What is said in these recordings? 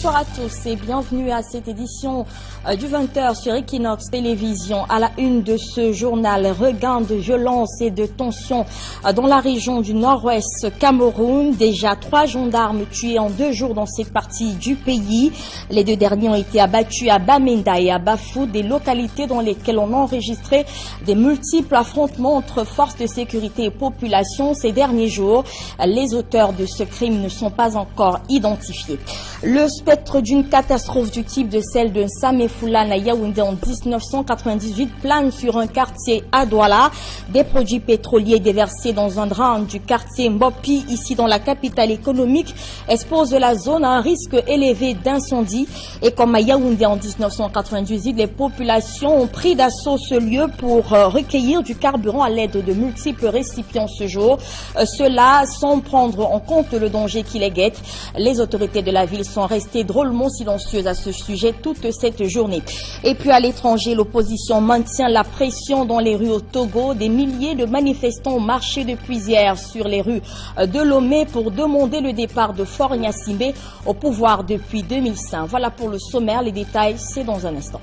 Bonsoir à tous et bienvenue à cette édition du 20h sur Equinox Télévision. À la une de ce journal, regain de violence et de tension dans la région du nord-ouest Cameroun. Déjà 3 gendarmes tués en 2 jours dans cette partie du pays. Les 2 derniers ont été abattus à Bamenda et à Bafou, des localités dans lesquelles on a enregistré des multiples affrontements entre forces de sécurité et population ces derniers jours. Les auteurs de ce crime ne sont pas encore identifiés. Le spectre d'une catastrophe du type de celle de Samefoulane à Yaoundé en 1998 plane sur un quartier à Douala. Des produits pétroliers déversés dans un drame du quartier Mbopi, ici dans la capitale économique, exposent la zone à un risque élevé d'incendie. Et comme à Yaoundé en 1998, les populations ont pris d'assaut ce lieu pour recueillir du carburant à l'aide de multiples récipients ce jour. Cela sans prendre en compte le danger qui les guette. Les autorités de la ville sont restées drôlement silencieuses à ce sujet toute cette journée. Et puis à l'étranger, l'opposition maintient la pression dans les rues au Togo. Des milliers de manifestants ont marché depuis hier sur les rues de Lomé pour demander le départ de Faure Gnassingbé au pouvoir depuis 2005. Voilà pour le sommaire. Les détails, c'est dans un instant.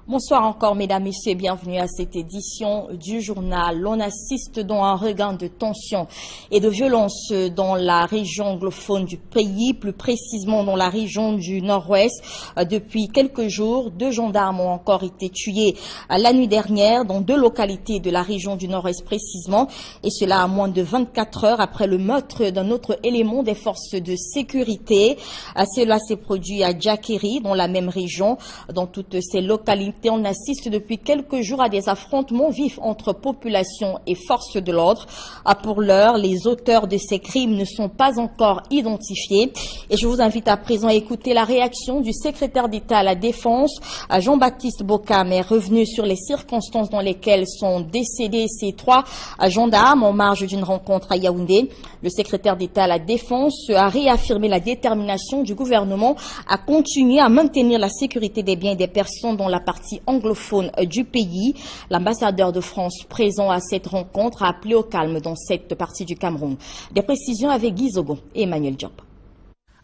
Bonsoir encore, mesdames, messieurs, bienvenue à cette édition du journal. On assiste dans un regain de tension et de violence dans la région anglophone du pays, plus précisément dans la région du nord-ouest. Depuis quelques jours, 2 gendarmes ont encore été tués la nuit dernière dans 2 localités de la région du nord-ouest précisément, et cela à moins de 24 heures après le meurtre d'un autre élément des forces de sécurité. Cela s'est produit à Djakiri, dans la même région. Dans toutes ces localités, on assiste depuis quelques jours à des affrontements vifs entre population et forces de l'ordre. Pour l'heure, les auteurs de ces crimes ne sont pas encore identifiés. Et je vous invite à présent à écouter la réaction du secrétaire d'État à la Défense, Jean-Baptiste Bokam, est revenu sur les circonstances dans lesquelles sont décédés ces 3 gendarmes en marge d'une rencontre à Yaoundé. Le secrétaire d'État à la Défense a réaffirmé la détermination du gouvernement à continuer à maintenir la sécurité des biens et des personnes dans la partie anglophone du pays. L'ambassadeur de France présent à cette rencontre a appelé au calme dans cette partie du Cameroun. Des précisions avec Guy Zogo et Emmanuel Diop.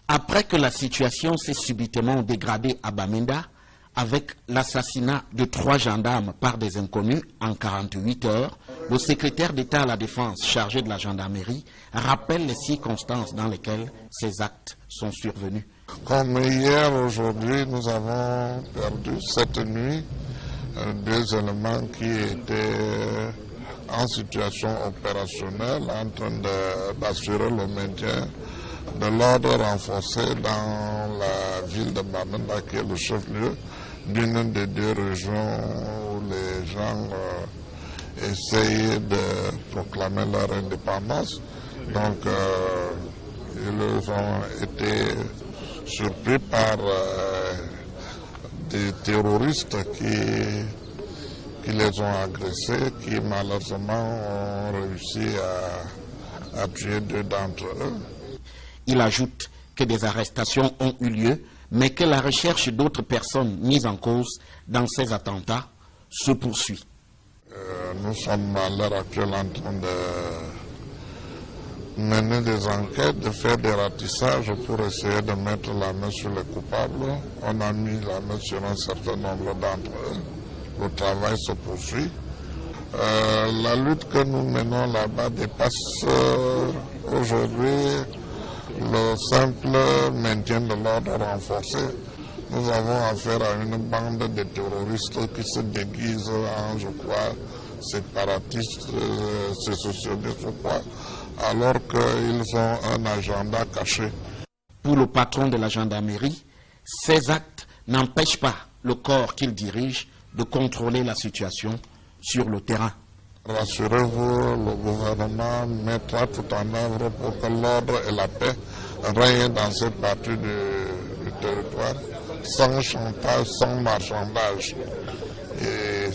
Après que la situation s'est subitement dégradée à Bamenda, avec l'assassinat de 3 gendarmes par des inconnus en 48 heures, le secrétaire d'État à la Défense chargé de la gendarmerie rappelle les circonstances dans lesquelles ces actes sont survenus. Comme hier, aujourd'hui, nous avons perdu cette nuit 2 éléments qui étaient en situation opérationnelle, en train d'assurer le maintien de l'ordre renforcé dans la ville de Bamenda, qui est le chef-lieu d'une des 2 régions où les gens essayent de proclamer leur indépendance. Donc, ils ont été surpris par des terroristes qui les ont agressés, qui malheureusement ont réussi à tuer 2 d'entre eux. Il ajoute que des arrestations ont eu lieu, mais que la recherche d'autres personnes mises en cause dans ces attentats se poursuit. Nous sommes à l'heure actuelle en train de mener des enquêtes, de faire des ratissages pour essayer de mettre la main sur les coupables. On a mis la main sur un certain nombre d'entre eux. Le travail se poursuit. La lutte que nous menons là-bas dépasse aujourd'hui le simple maintien de l'ordre renforcé. Nous avons affaire à une bande de terroristes qui se déguisent en, je crois, séparatistes, sécessionnistes, je crois, alors qu'ils ont un agenda caché. Pour le patron de la gendarmerie, ces actes n'empêchent pas le corps qu'il dirige de contrôler la situation sur le terrain. Rassurez-vous, le gouvernement mettra tout en œuvre pour que l'ordre et la paix règnent dans cette partie du territoire, sans chantage, sans marchandage. Et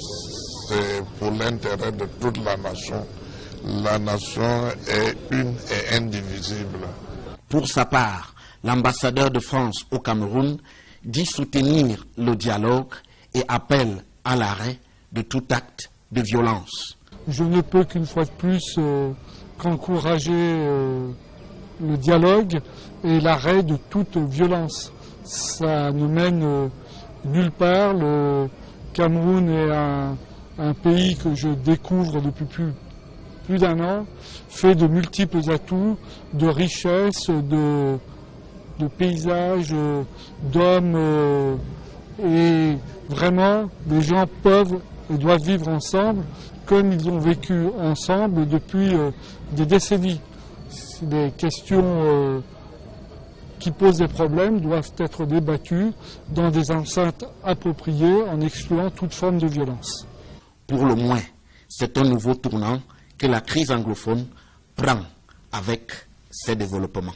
c'est pour l'intérêt de toute la nation. La nation est une et indivisible. Pour sa part, l'ambassadeur de France au Cameroun dit soutenir le dialogue et appelle à l'arrêt de tout acte de violence. Je ne peux qu'une fois de plus qu'encourager le dialogue et l'arrêt de toute violence. Ça ne mène nulle part. Le Cameroun est un pays que je découvre depuis plus d'un an, fait de multiples atouts, de richesses, de paysages, d'hommes, et vraiment les gens peuvent et doivent vivre ensemble comme ils ont vécu ensemble depuis des décennies. Les questions qui posent des problèmes doivent être débattues dans des enceintes appropriées en excluant toute forme de violence. Pour le moins, c'est un nouveau tournant que la crise anglophone prend avec ces développements.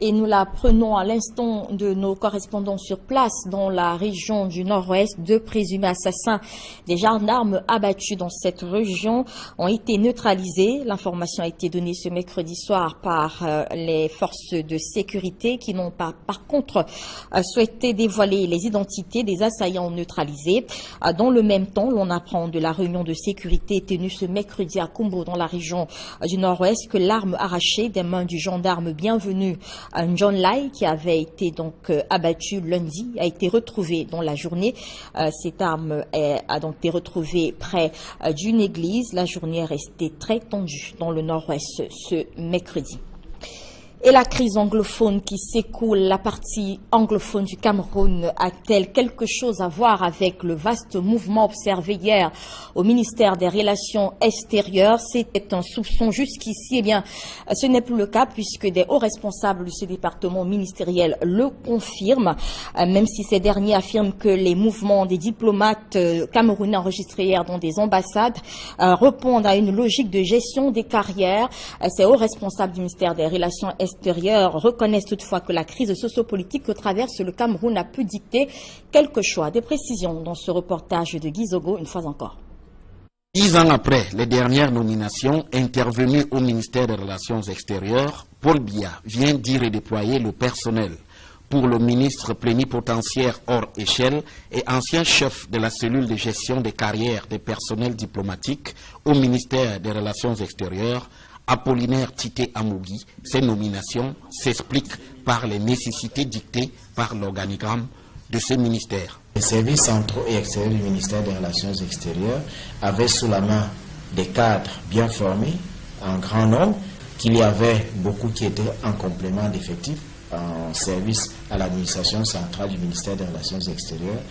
Et nous l'apprenons à l'instant de nos correspondants sur place dans la région du Nord-Ouest. 2 présumés assassins des gendarmes abattus dans cette région ont été neutralisés. L'information a été donnée ce mercredi soir par les forces de sécurité qui n'ont pas, par contre, souhaité dévoiler les identités des assaillants neutralisés. Dans le même temps, l'on apprend de la réunion de sécurité tenue ce mercredi à Kumbo dans la région du Nord-Ouest que l'arme arrachée des mains du gendarme Bienvenu John Lai, qui avait été donc abattu lundi, a été retrouvée dans la journée. Cette arme a donc été retrouvée près d'une église. La journée est restée très tendue dans le Nord-Ouest ce mercredi. Et la crise anglophone qui s'écoule, la partie anglophone du Cameroun a-t-elle quelque chose à voir avec le vaste mouvement observé hier au ministère des Relations extérieures? C'était un soupçon jusqu'ici. Eh bien, ce n'est plus le cas puisque des hauts responsables de ce département ministériel le confirment, même si ces derniers affirment que les mouvements des diplomates camerounais enregistrés hier dans des ambassades répondent à une logique de gestion des carrières. Ces hauts responsables du ministère des Relations extérieures reconnaissent toutefois que la crise sociopolitique que traverse le Cameroun a pu dicter quelques choix. Des précisions dans ce reportage de Guy Zogo, une fois encore. 10 ans après les dernières nominations intervenues au ministère des Relations extérieures, Paul Biya vient d'y redéployer le personnel. Pour le ministre plénipotentiaire hors échelle et ancien chef de la cellule de gestion des carrières des personnels diplomatiques au ministère des Relations extérieures, Apollinaire Tité Amougi, ces nominations s'expliquent par les nécessités dictées par l'organigramme de ce ministère. Les services centraux et extérieurs du ministère des Relations extérieures avaient sous la main des cadres bien formés, en grand nombre, qu'il y avait beaucoup qui étaient en complément d'effectifs en service à l'administration centrale du ministère des Relations extérieures.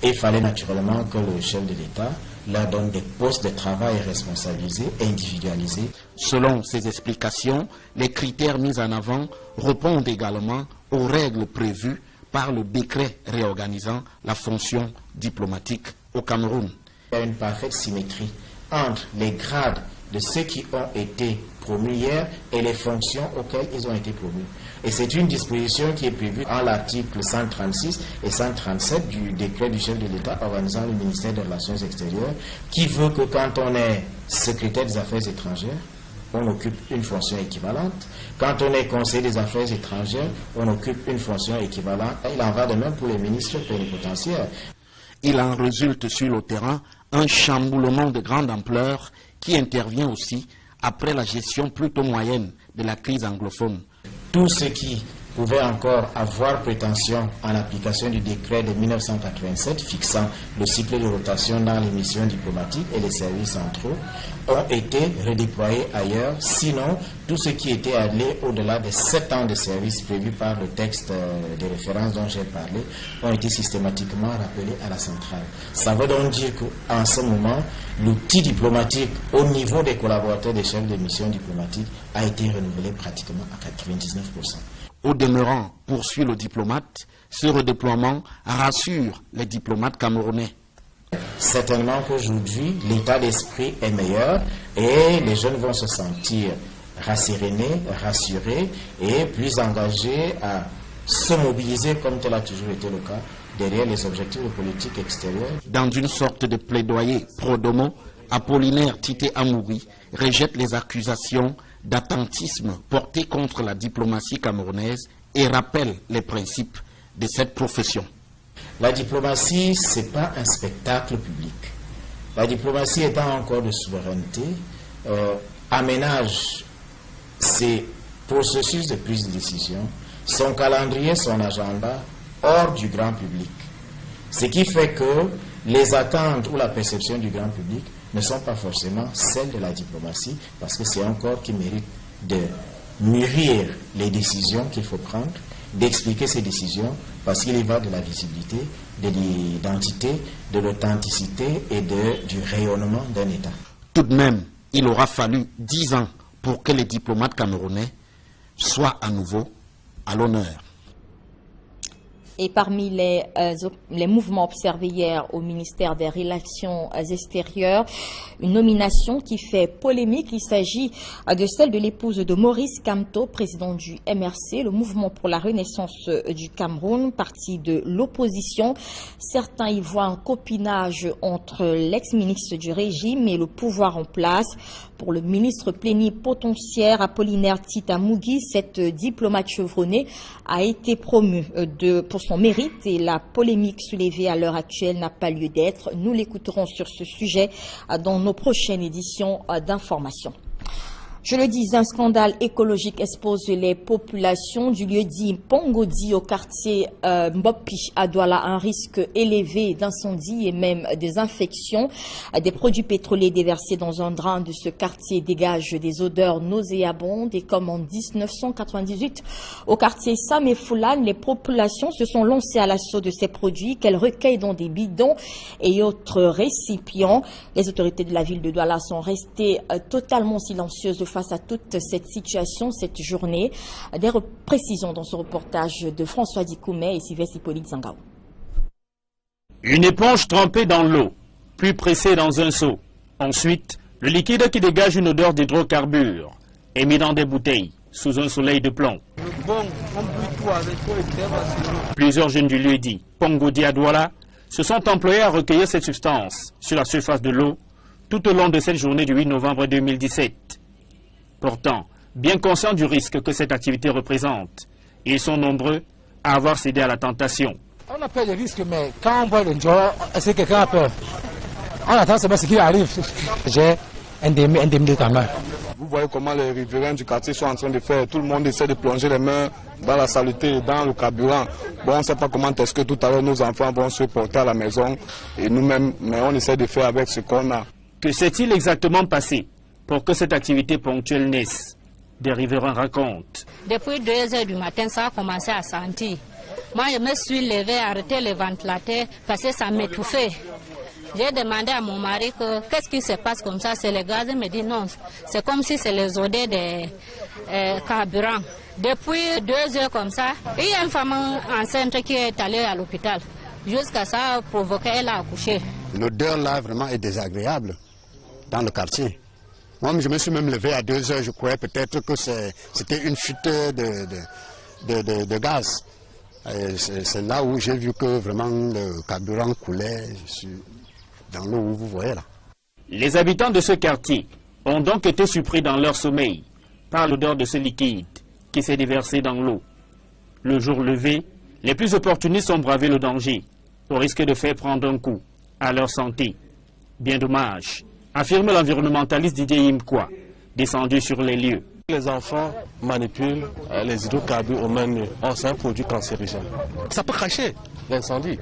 Et il fallait naturellement que le chef de l'État leur donne des postes de travail responsabilisés et individualisés. Selon ces explications, les critères mis en avant répondent également aux règles prévues par le décret réorganisant la fonction diplomatique au Cameroun. Il y a une parfaite symétrie entre les grades de ceux qui ont été promus hier et les fonctions auxquelles ils ont été promus. Et c'est une disposition qui est prévue en l'article 136 et 137 du décret du chef de l'État organisant le ministère des Relations extérieures, qui veut que quand on est secrétaire des Affaires étrangères, on occupe une fonction équivalente. Quand on est conseiller des Affaires étrangères, on occupe une fonction équivalente. Il en va de même pour les ministres plénipotentiaires. Il en résulte sur le terrain un chamboulement de grande ampleur qui intervient aussi après la gestion plutôt moyenne de la crise anglophone. Tout ce qui pouvait encore avoir prétention en application du décret de 1987 fixant le cycle de rotation dans les missions diplomatiques et les services centraux ont été redéployés ailleurs. Sinon, tout ce qui était allé au-delà des 7 ans de service prévus par le texte de référence dont j'ai parlé ont été systématiquement rappelés à la centrale. Ça veut donc dire qu'en ce moment, l'outil diplomatique au niveau des collaborateurs des chefs de mission diplomatiques a été renouvelé pratiquement à 99%. Au demeurant, poursuit le diplomate, ce redéploiement rassure les diplomates camerounais. Certainement qu'aujourd'hui, l'état d'esprit est meilleur et les jeunes vont se sentir rassérénés, rassurés et plus engagés à se mobiliser comme tel a toujours été le cas derrière les objectifs de politique extérieure. Dans une sorte de plaidoyer pro-domo, Apollinaire Tité Amougi rejette les accusations d'attentisme portées contre la diplomatie camerounaise et rappelle les principes de cette profession. La diplomatie, ce n'est pas un spectacle public. La diplomatie étant encore de souveraineté, aménage ses processus de prise de décision, son calendrier, son agenda, hors du grand public. Ce qui fait que les attentes ou la perception du grand public ne sont pas forcément celles de la diplomatie, parce que c'est un corps qui mérite de mûrir les décisions qu'il faut prendre, d'expliquer ces décisions, parce qu'il y va de la visibilité, de l'identité, de l'authenticité et du rayonnement d'un État. Tout de même, il aura fallu 10 ans pour que les diplomates camerounais soient à nouveau à l'honneur. Et parmi les mouvements observés hier au ministère des Relations extérieures, une nomination qui fait polémique, il s'agit de celle de l'épouse de Maurice Kamto, président du MRC, le mouvement pour la renaissance du Cameroun, parti de l'opposition. Certains y voient un copinage entre l'ex-ministre du régime et le pouvoir en place. Pour le ministre plénipotentiaire Apollinaire Tita Mougui, cette diplomate chevronnée a été promue pour son mérite et la polémique soulevée à l'heure actuelle n'a pas lieu d'être. Nous l'écouterons sur ce sujet dans nos prochaines éditions d'information. Je le dis, un scandale écologique expose les populations du lieu-dit Pongodi au quartier Mbopi à Douala à un risque élevé d'incendie et même des infections. Des produits pétroliers déversés dans un drain de ce quartier dégagent des odeurs nauséabondes et comme en 1998 au quartier Sam et Foulane, les populations se sont lancées à l'assaut de ces produits qu'elles recueillent dans des bidons et autres récipients. Les autorités de la ville de Douala sont restées totalement silencieuses face à toute cette situation, cette journée. Des précisions dans ce reportage de François Dikoumet et Sylvestre Hippolyte Zangao. Une éponge trempée dans l'eau, puis pressée dans un seau. Ensuite, le liquide qui dégage une odeur d'hydrocarbures est mis dans des bouteilles sous un soleil de plomb. Plusieurs jeunes du lieu-dit Pongodi à Douala se sont employés à recueillir cette substance sur la surface de l'eau tout au long de cette journée du 8 novembre 2017. Pourtant, bien conscients du risque que cette activité représente, ils sont nombreux à avoir cédé à la tentation. On a peur des risques, mais quand on voit le joie, est-ce que quelqu'un a peur? On attend seulement ce qui arrive. J'ai un demi quand même. Vous voyez comment les riverains du quartier sont en train de faire. Tout le monde essaie de plonger les mains dans la saleté, dans le carburant. Bon, on ne sait pas comment est-ce que tout à l'heure nos enfants vont se porter à la maison et nous-mêmes, mais on essaie de faire avec ce qu'on a. Que s'est-il exactement passé pour que cette activité ponctuelle naisse? Des riverains racontent. Depuis 2 h du matin, ça a commencé à sentir. Moi, je me suis levée, arrêté les ventilateurs parce que ça m'étouffait. J'ai demandé à mon mari qu'est-ce qui se passe comme ça, c'est le gaz. Il me dit non, c'est comme si c'est les odeurs des carburants. Depuis 2 heures comme ça, il y a une femme enceinte qui est allée à l'hôpital. Jusqu'à ça a provoqué, elle a accouché. L'odeur là vraiment est désagréable dans le quartier. Moi, je me suis même levé à 2 heures, je croyais peut-être que c'était une fuite de gaz. C'est là où j'ai vu que vraiment le carburant coulait dans l'eau où vous voyez là. Les habitants de ce quartier ont donc été surpris dans leur sommeil par l'odeur de ce liquide qui s'est déversé dans l'eau. Le jour levé, les plus opportunistes ont bravé le danger au risque de faire prendre un coup à leur santé. Bien dommage, affirme l'environnementaliste Didier Imkwa, descendu sur les lieux. Les enfants manipulent les hydrocarbures au menu. C'est un produit cancérigène. Ça peut cacher l'incendie.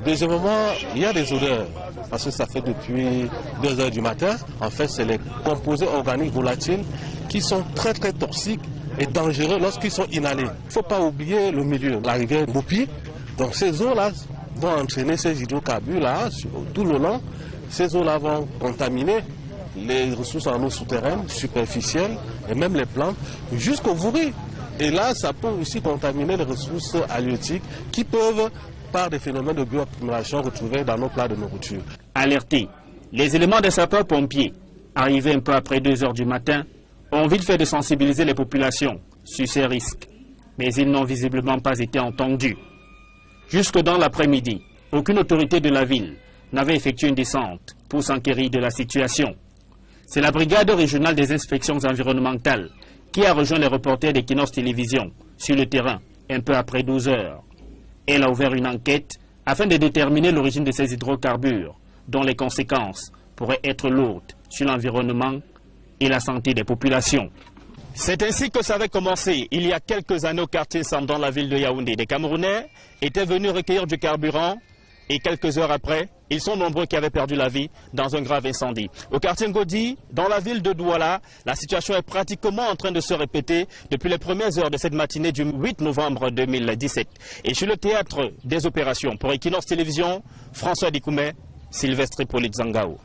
Deuxièmement, il y a des odeurs, parce que ça fait depuis 2 h du matin. En fait, c'est les composés organiques volatiles qui sont très très toxiques et dangereux lorsqu'ils sont inhalés. Il ne faut pas oublier le milieu, la rivière Mbopi. Donc ces eaux-là vont entraîner ces hydrocarbures-là tout le long. Ces eaux-là vont contaminer les ressources en eau souterraine, superficielles et même les plantes jusqu'au vouri. Et là, ça peut aussi contaminer les ressources halieutiques qui peuvent, par des phénomènes de bioaccumulation, retrouver dans nos plats de nourriture. Alertés, les éléments des sapeurs-pompiers, arrivés un peu après 2 h du matin, ont vite fait de sensibiliser les populations sur ces risques. Mais ils n'ont visiblement pas été entendus. Jusque dans l'après-midi, aucune autorité de la ville n'avait effectué une descente pour s'enquérir de la situation. C'est la brigade régionale des inspections environnementales qui a rejoint les reporters d'Equinox Télévision sur le terrain un peu après 12 h. Elle a ouvert une enquête afin de déterminer l'origine de ces hydrocarbures, dont les conséquences pourraient être lourdes sur l'environnement et la santé des populations. C'est ainsi que ça avait commencé il y a quelques années au quartier Sam dans la ville de Yaoundé. Des Camerounais étaient venus recueillir du carburant et quelques heures après, ils sont nombreux qui avaient perdu la vie dans un grave incendie. Au quartier Ngodi, dans la ville de Douala, la situation est pratiquement en train de se répéter depuis les premières heures de cette matinée du 8 novembre 2017. Et sur le théâtre des opérations pour Equinox Télévision, François Dikoumé, Sylvestre Hippolyte Zangao.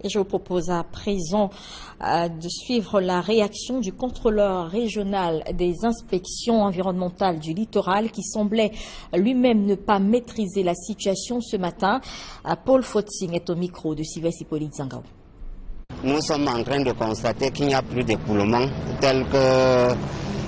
Et je vous propose à présent de suivre la réaction du contrôleur régional des inspections environnementales du littoral qui semblait lui-même ne pas maîtriser la situation ce matin. Paul Fotsing est au micro de Sylvestre Hippolyte Zangao. Nous sommes en train de constater qu'il n'y a plus d'époulements tels que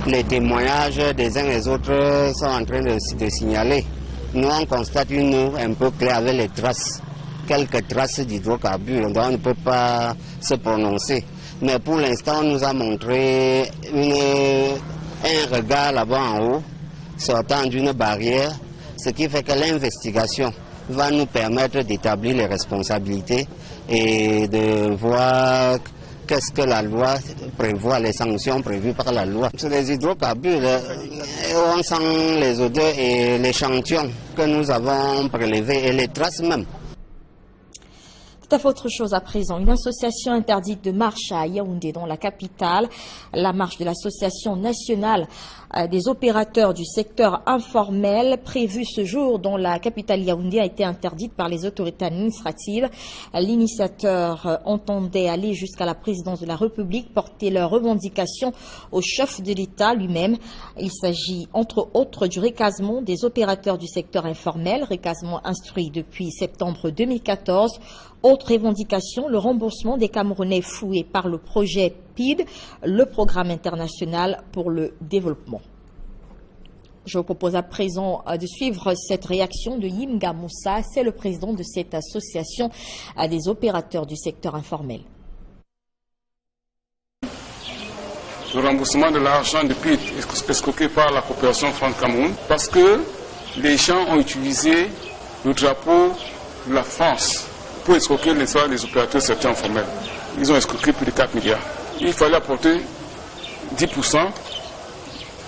les témoignages des uns et des autres sont en train de signaler. Nous on constate une eau un peu claire avec les traces. Quelques traces d'hydrocarbures, donc on ne peut pas se prononcer. Mais pour l'instant, on nous a montré un regard là-bas en haut, sortant d'une barrière, ce qui fait que l'investigation va nous permettre d'établir les responsabilités et de voir qu'est-ce que la loi prévoit, les sanctions prévues par la loi. Sur les hydrocarbures, on sent les odeurs et l'échantillon que nous avons prélevé et les traces même. Tout à fait autre chose à présent. Une association interdite de marche à Yaoundé, dans la capitale. La marche de l'association nationale des opérateurs du secteur informel prévue ce jour dans la capitale Yaoundé a été interdite par les autorités administratives. L'initiateur entendait aller jusqu'à la présidence de la République, porter leurs revendications au chef de l'État lui-même. Il s'agit entre autres du recasement des opérateurs du secteur informel, recasement instruit depuis septembre 2014. Autre revendication, le remboursement des Camerounais foués par le projet PID, le programme international pour le développement. Je vous propose à présent de suivre cette réaction de Yimga Moussa, c'est le président de cette association des opérateurs du secteur informel. Le remboursement de l'argent de PID est escroqué par la coopération France-Cameroun parce que les gens ont utilisé le drapeau de la France pour escroquer les opérateurs du secteur informel. Ils ont escroqué plus de 4 milliards. Il fallait apporter 10%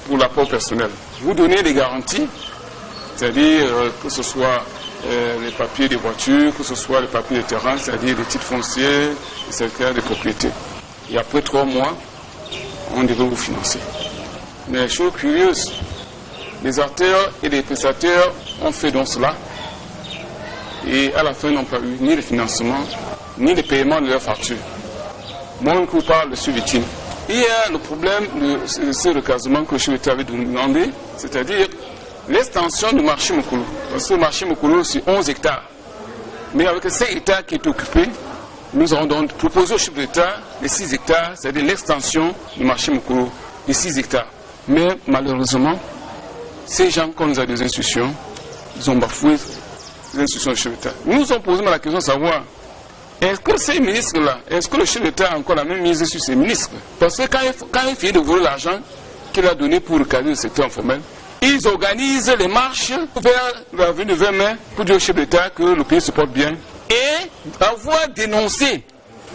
pour l'apport personnel. Vous donnez des garanties, c'est-à-dire que ce soit les papiers des voitures, que ce soit les papiers de terrain, c'est-à-dire les titres fonciers, les certificats de propriété. Et après 3 mois, on devait vous financer. Mais chose curieuse, les acteurs et les prestataires ont fait donc cela. Et à la fin, n'ont pas eu ni le financement, ni le paiement de leurs factures. Moi, je ne parle de suivi. Il y a le problème de ce recasement que je t'avais demandé, c'est-à-dire l'extension du marché Mokolo. Parce que le marché Mokolo, c'est 11 hectares. Mais avec 5 hectares qui est occupé, nous avons donc proposé au chef d'État les 6 hectares, c'est-à-dire l'extension du marché Mokolo, les 6 hectares. Mais malheureusement, ces gens, quand nous avons des institutions, ils ont bafoué les institutions du chef d'État. Nous nous avons posé la question de savoir, est-ce que ces ministres-là, est-ce que le chef d'État a encore la même mise sur ces ministres? Parce que quand il finit de voler l'argent qu'il a donné pour recadrer le secteur informel, ils organisent les marches vers l'avenue de 20 mai pour dire au chef d'État que le pays se porte bien. Et avoir dénoncé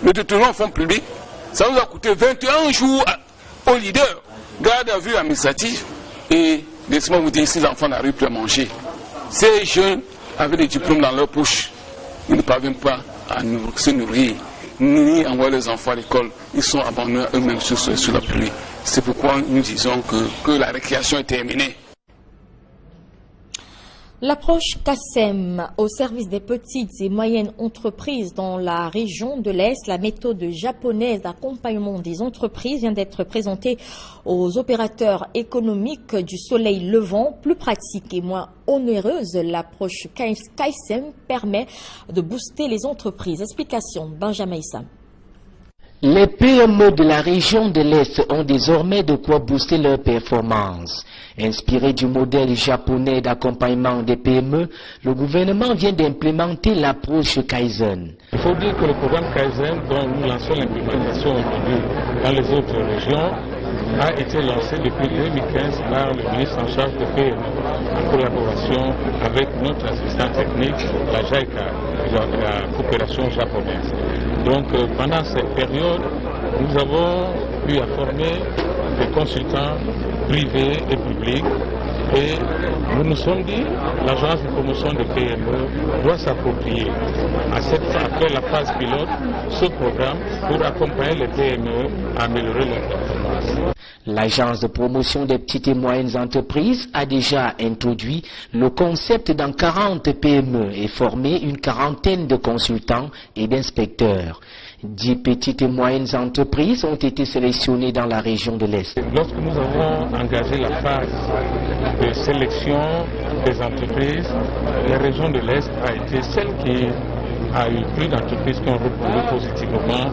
le détournement de fonds publics, ça nous a coûté 21 jours au leader, garde à vue administrative. Et laissez-moi vous dire, si les enfants n'arrivent plus à manger, ces jeunes avec des diplômes dans leur poche, ils ne parviennent pas à se nourrir, ni envoyer les enfants à l'école. Ils sont abandonnés eux-mêmes sur la pluie. C'est pourquoi nous disons que la récréation est terminée. L'approche CASEM au service des petites et moyennes entreprises dans la région de l'Est, la méthode japonaise d'accompagnement des entreprises vient d'être présentée aux opérateurs économiques du soleil levant. Plus pratique et moins onéreuse, l'approche CASEM permet de booster les entreprises. Explication Benjamin Issam. Les PME de la région de l'Est ont désormais de quoi booster leur performance. Inspiré du modèle japonais d'accompagnement des PME, le gouvernement vient d'implémenter l'approche Kaizen. Il faut dire que le programme Kaizen, dont nous lançons l'implémentation aujourd'hui dans les autres régions, a été lancé depuis 2015 par le ministre en charge de PME, en collaboration avec notre assistant technique, la JICA, la coopération japonaise. Donc pendant cette période, nous avons pu former des consultants privés et publics et nous nous sommes dit l'agence de promotion des PME doit s'approprier après la phase pilote ce programme pour accompagner les PME à améliorer leur performance. L'agence de promotion des petites et moyennes entreprises a déjà introduit le concept dans 40 PME et formé une quarantaine de consultants et d'inspecteurs. 10 petites et moyennes entreprises ont été sélectionnées dans la région de l'Est. Lorsque nous avons engagé la phase de sélection des entreprises, la région de l'Est a été celle qui a eu plus d'entreprises qui ont répondu positivement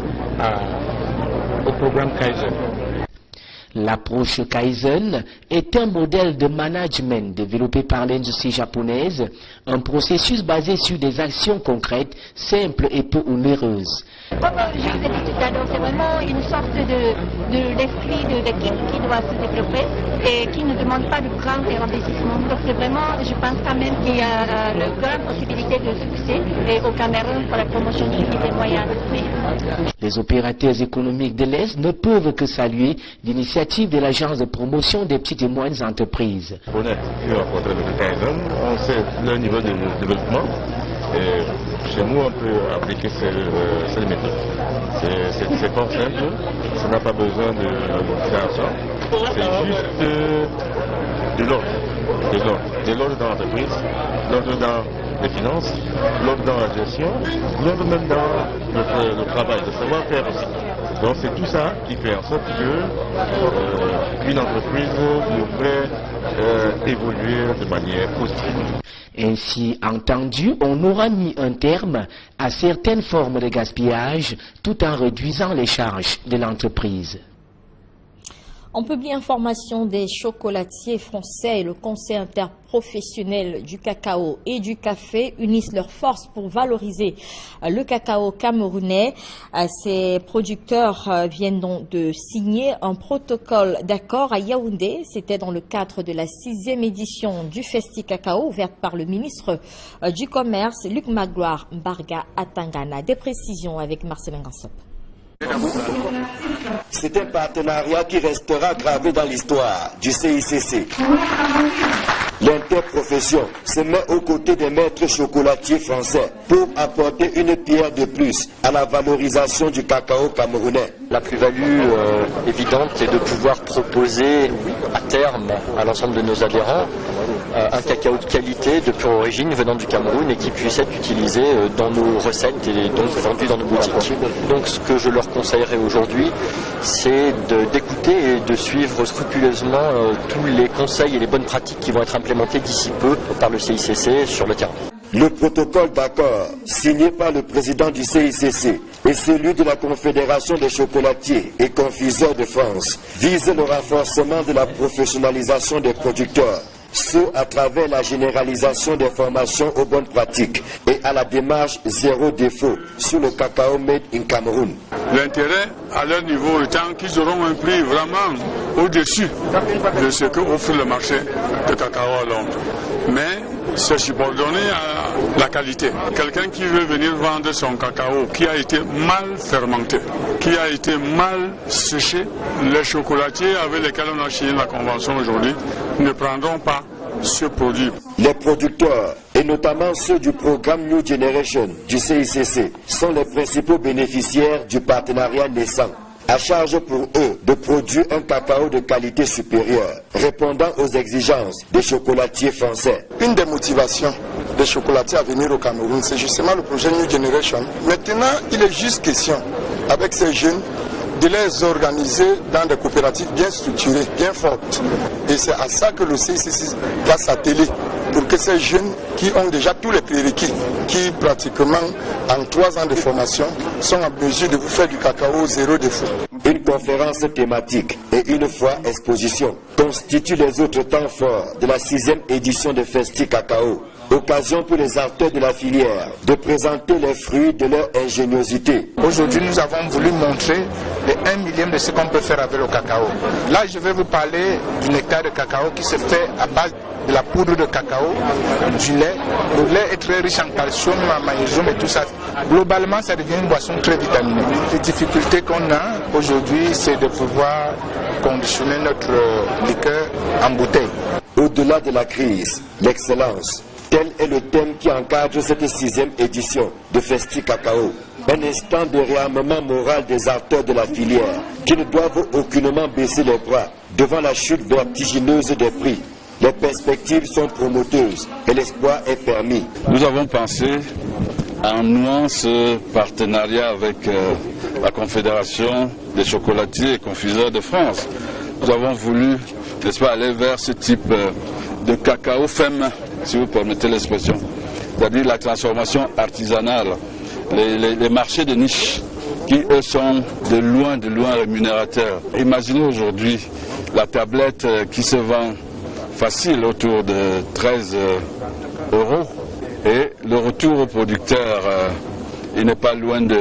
au programme Kaizen. L'approche Kaizen est un modèle de management développé par l'industrie japonaise, un processus basé sur des actions concrètes, simples et peu onéreuses. Comme je vous ai dit tout à l'heure, c'est vraiment une sorte d'esprit d'équipe qui doit se développer et qui ne demande pas de grands investissements. Donc c'est vraiment, je pense quand même qu'il y a une grande possibilité de succès au Cameroun pour la promotion des petites et moyennes entreprises. Les opérateurs économiques de l'Est ne peuvent que saluer l'initiative de l'agence de promotion des petites et moyennes entreprises. On a rencontré le Kaizen, on sait le niveau de développement. Et chez nous, on peut appliquer ces méthodes. C'est pas simple, ça n'a pas besoin de création. C'est juste de l'ordre dans l'entreprise, l'ordre dans les finances, l'ordre dans la gestion, l'ordre même dans le travail, le savoir-faire aussi. Donc c'est tout ça qui fait en sorte qu'une entreprise devrait évoluer de manière positive. Ainsi entendu, on aura mis un terme à certaines formes de gaspillage tout en réduisant les charges de l'entreprise. On publie information des chocolatiers français et le Conseil interprofessionnel du cacao et du café unissent leurs forces pour valoriser le cacao camerounais. Ces producteurs viennent donc de signer un protocole d'accord à Yaoundé. C'était dans le cadre de la 6e édition du Festi Cacao ouverte par le ministre du Commerce, Luc Magloire Mbarga Atangana. Des précisions avec Marcelin Gansop. C'est un partenariat qui restera gravé dans l'histoire du CICC. L'interprofession se met aux côtés des maîtres chocolatiers français pour apporter une pierre de plus à la valorisation du cacao camerounais. La plus-value évidente est de pouvoir proposer à terme à l'ensemble de nos adhérents un cacao de qualité, de pure origine venant du Cameroun et qui puisse être utilisé dans nos recettes et donc vendu dans nos boutiques. Donc ce que je leur conseillerais aujourd'hui, c'est d'écouter et de suivre scrupuleusement tous les conseils et les bonnes pratiques qui vont être implémentées d'ici peu par le CICC sur le terrain. Le protocole d'accord signé par le président du CICC et celui de la Confédération des chocolatiers et confiseurs de France vise le renforcement de la professionnalisation des producteurs, ce à travers la généralisation des formations aux bonnes pratiques et à la démarche zéro défaut sur le cacao made in Cameroun. L'intérêt à leur niveau étant qu'ils auront un prix vraiment au-dessus de ce que offre le marché de cacao à Londres. Mais c'est subordonné à la qualité. Quelqu'un qui veut venir vendre son cacao qui a été mal fermenté, qui a été mal séché, les chocolatiers avec lesquels on a signé la convention aujourd'hui ne prendront pas ce produit. Les producteurs, et notamment ceux du programme New Generation du CICC, sont les principaux bénéficiaires du partenariat naissant. À charge pour eux de produire un cacao de qualité supérieure, répondant aux exigences des chocolatiers français. Une des motivations des chocolatiers à venir au Cameroun, c'est justement le projet New Generation. Maintenant, il est juste question, avec ces jeunes, de les organiser dans des coopératives bien structurées, bien fortes. Et c'est à ça que le CICC va s'atteler, pour que ces jeunes qui ont déjà tous les prérequis, qui pratiquement en 3 ans de formation sont en mesure de vous faire du cacao zéro défaut. Une conférence thématique et une fois exposition constituent les autres temps forts de la 6e édition de Festi Cacao. Occasion pour les acteurs de la filière de présenter les fruits de leur ingéniosité. Aujourd'hui, nous avons voulu montrer les 1 millième de ce qu'on peut faire avec le cacao. Là, je vais vous parler du nectar de cacao qui se fait à base de la poudre de cacao, du lait. Le lait est très riche en calcium, en magnésium et tout ça. Globalement, ça devient une boisson très vitaminée. Les difficultés qu'on a aujourd'hui, c'est de pouvoir conditionner notre liqueur en bouteille. Au-delà de la crise, l'excellence. Tel est le thème qui encadre cette 6e édition de Festi Cacao. Un instant de réarmement moral des acteurs de la filière qui ne doivent aucunement baisser les bras devant la chute vertigineuse des prix. Les perspectives sont prometteuses et l'espoir est permis. Nous avons pensé en nouant ce partenariat avec la Confédération des chocolatiers et confiseurs de France. Nous avons voulu, n'est-ce pas, aller vers ce type de cacao fait main, si vous permettez l'expression, c'est-à-dire la transformation artisanale, les marchés de niche qui, eux, sont de loin rémunérateurs. Imaginez aujourd'hui la tablette qui se vend facile autour de 13 € et le retour au producteur, il n'est pas loin de,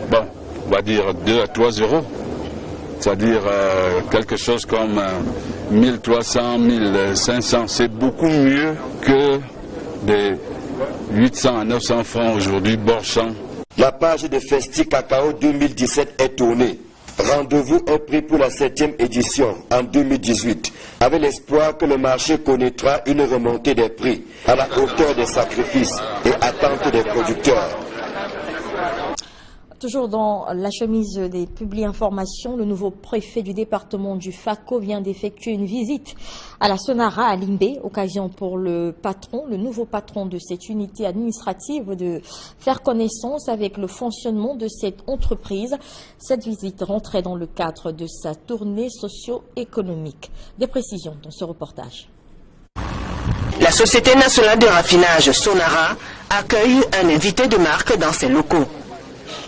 bon, on va dire 2 à 3 €. C'est-à-dire quelque chose comme 1300, 1500. C'est beaucoup mieux que des 800 à 900 francs aujourd'hui, bord champ. La page de Festi Cacao 2017 est tournée. Rendez-vous est pris pour la 7e édition en 2018, avec l'espoir que le marché connaîtra une remontée des prix à la hauteur des sacrifices et attentes des producteurs. Toujours dans la chemise des publi-informations, le nouveau préfet du département du Fako vient d'effectuer une visite à la Sonara à Limbé, occasion pour le nouveau patron de cette unité administrative de faire connaissance avec le fonctionnement de cette entreprise. Cette visite rentrait dans le cadre de sa tournée socio-économique. Des précisions dans ce reportage. La Société nationale de raffinage Sonara accueille un invité de marque dans ses locaux.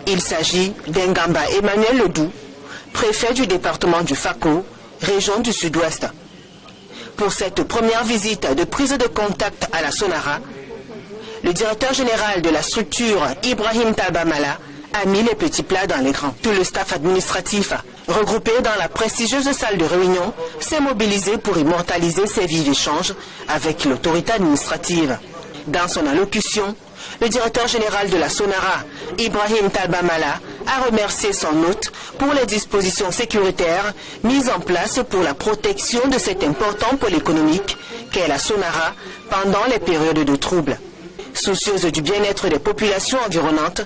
Il s'agit d'Engamba Emmanuel Ledoux, préfet du département du Fako, région du Sud-Ouest. Pour cette première visite de prise de contact à la Sonara, le directeur général de la structure, Ibrahim Talbamala, a mis les petits plats dans les grands. Tout le staff administratif, regroupé dans la prestigieuse salle de réunion, s'est mobilisé pour immortaliser ces vies d'échange avec l'autorité administrative. Dans son allocution, le directeur général de la Sonara, Ibrahim Talbamala, a remercié son hôte pour les dispositions sécuritaires mises en place pour la protection de cet important pôle économique qu'est la Sonara pendant les périodes de troubles. Soucieuse du bien-être des populations environnantes,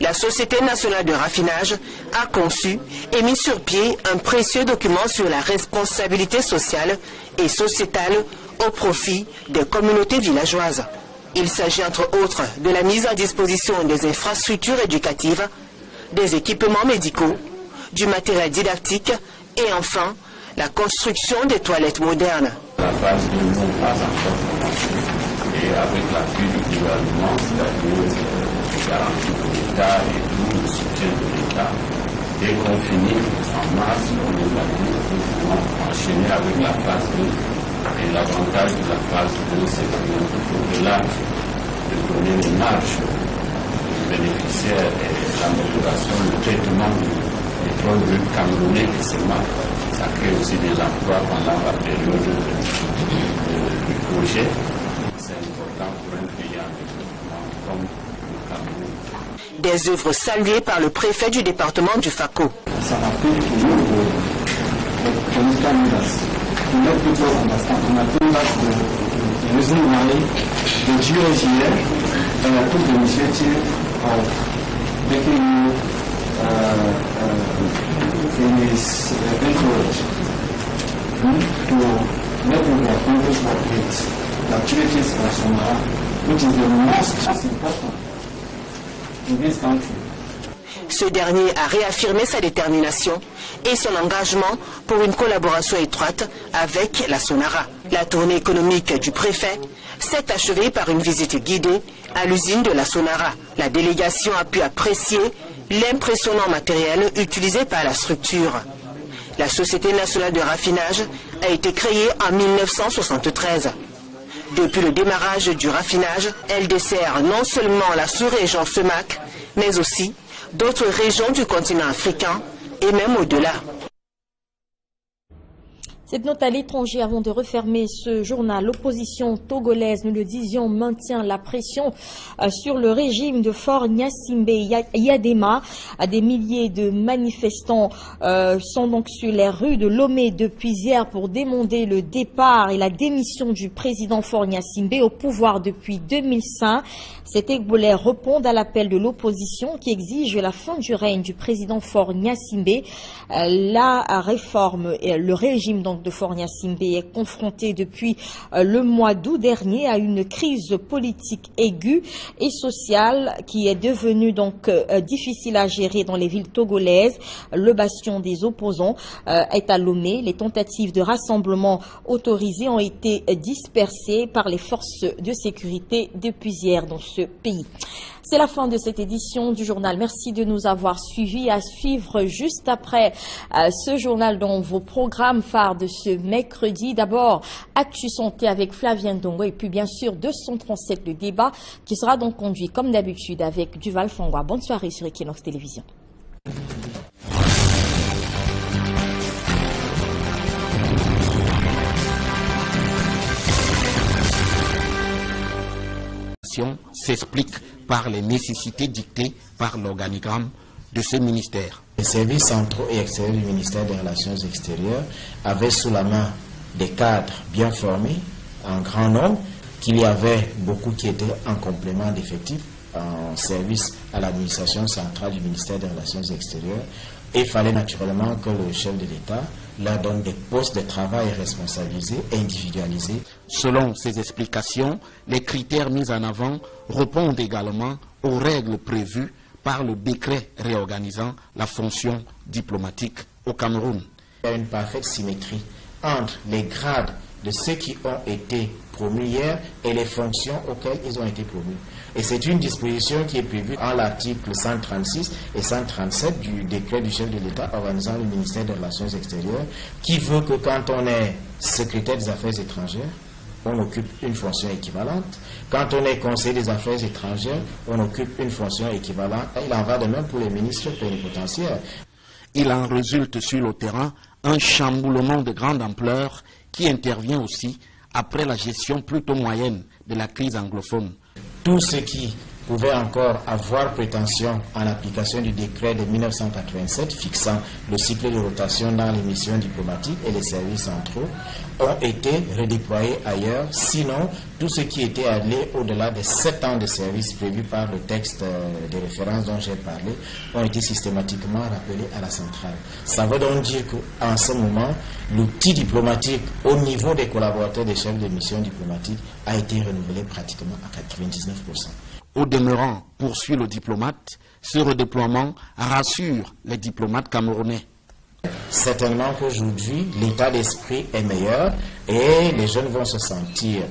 la Société nationale de raffinage a conçu et mis sur pied un précieux document sur la responsabilité sociale et sociétale au profit des communautés villageoises. Il s'agit entre autres de la mise à disposition des infrastructures éducatives, des équipements médicaux, du matériel didactique et enfin la construction des toilettes modernes. La phase 2 n'est pas encore commencée et avec l'appui du gouvernement, c'est-à-dire les garanties de l'État et tout le soutien de l'État, dès qu'on finit en mars, on va enchaîner avec la phase 2. Et l'avantage de la phase 2, c'est qu'au-delà de donner une marge aux bénéficiaires et l'amélioration, le traitement du pétrole brut camerounais et seulement, ça crée aussi des emplois pendant la période du projet. C'est important pour un pays en développement comme le Cameroun. Des œuvres saluées par le préfet du département du Fako. Ça rappelle toujours to let people understand and I think that's the reason why the GOGA took the initiative of making his encourage to let people accomplish what the activities of Sonara, which is the most important in this country. Ce dernier a réaffirmé sa détermination et son engagement pour une collaboration étroite avec la Sonara. La tournée économique du préfet s'est achevée par une visite guidée à l'usine de la Sonara. La délégation a pu apprécier l'impressionnant matériel utilisé par la structure. La Société nationale de raffinage a été créée en 1973. Depuis le démarrage du raffinage, elle dessert non seulement la sous-région Semac, mais aussi d'autres régions du continent africain et même au-delà. Cette note à l'étranger avant de refermer ce journal. L'opposition togolaise, nous le disions, maintient la pression sur le régime de Faure Gnassingbé Eyadema. Des milliers de manifestants sont donc sur les rues de Lomé depuis hier pour demander le départ et la démission du président Faure Gnassingbé au pouvoir depuis 2005. Cet Egbolaire répond à l'appel de l'opposition qui exige la fin du règne du président Faure Gnassingbé. La réforme et le régime donc de Faure Gnassingbé est confronté depuis le mois d'août dernier à une crise politique aiguë et sociale qui est devenue donc difficile à gérer dans les villes togolaises. Le bastion des opposants est à Lomé. Les tentatives de rassemblement autorisées ont été dispersées par les forces de sécurité depuis hier dans ce pays. C'est la fin de cette édition du journal. Merci de nous avoir suivis. À suivre juste après ce journal dans vos programmes phares de ce mercredi. D'abord, Actu Santé avec Flavien Dongo et puis bien sûr 237 le débat qui sera donc conduit comme d'habitude avec Duval Fangwa. Bonne soirée sur Equinox Télévision. S'explique par les nécessités dictées par l'organigramme de ce ministère. Les services centraux et extérieurs du ministère des Relations extérieures avaient sous la main des cadres bien formés, en grand nombre, qu'il y avait beaucoup qui étaient en complément d'effectifs en service à l'administration centrale du ministère des Relations extérieures. Et il fallait naturellement que le chef de l'État leur donne des postes de travail responsabilisés et individualisés. Selon ces explications, les critères mis en avant répondent également aux règles prévues par le décret réorganisant la fonction diplomatique au Cameroun. Il y a une parfaite symétrie entre les grades de ceux qui ont été promus hier et les fonctions auxquelles ils ont été promus. Et c'est une disposition qui est prévue en l'article 136 et 137 du décret du chef de l'État organisant le ministère des Relations extérieures, qui veut que quand on est secrétaire des affaires étrangères, on occupe une fonction équivalente. Quand on est conseiller des affaires étrangères, on occupe une fonction équivalente. Il en va de même pour les ministres plénipotentiaires. Il en résulte sur le terrain un chamboulement de grande ampleur qui intervient aussi après la gestion plutôt moyenne de la crise anglophone. Tout ce qui pouvait encore avoir prétention en application du décret de 1987 fixant le cycle de rotation dans les missions diplomatiques et les services centraux ont été redéployés ailleurs. Sinon, tout ce qui était allé au-delà des 7 ans de service prévus par le texte de référence dont j'ai parlé ont été systématiquement rappelés à la centrale. Ça veut donc dire qu'en ce moment, l'outil diplomatique au niveau des collaborateurs des chefs de mission diplomatique a été renouvelé pratiquement à 99%. Au demeurant, poursuit le diplomate, ce redéploiement rassure les diplomates camerounais. Certainement qu'aujourd'hui, l'état d'esprit est meilleur et les jeunes vont se sentir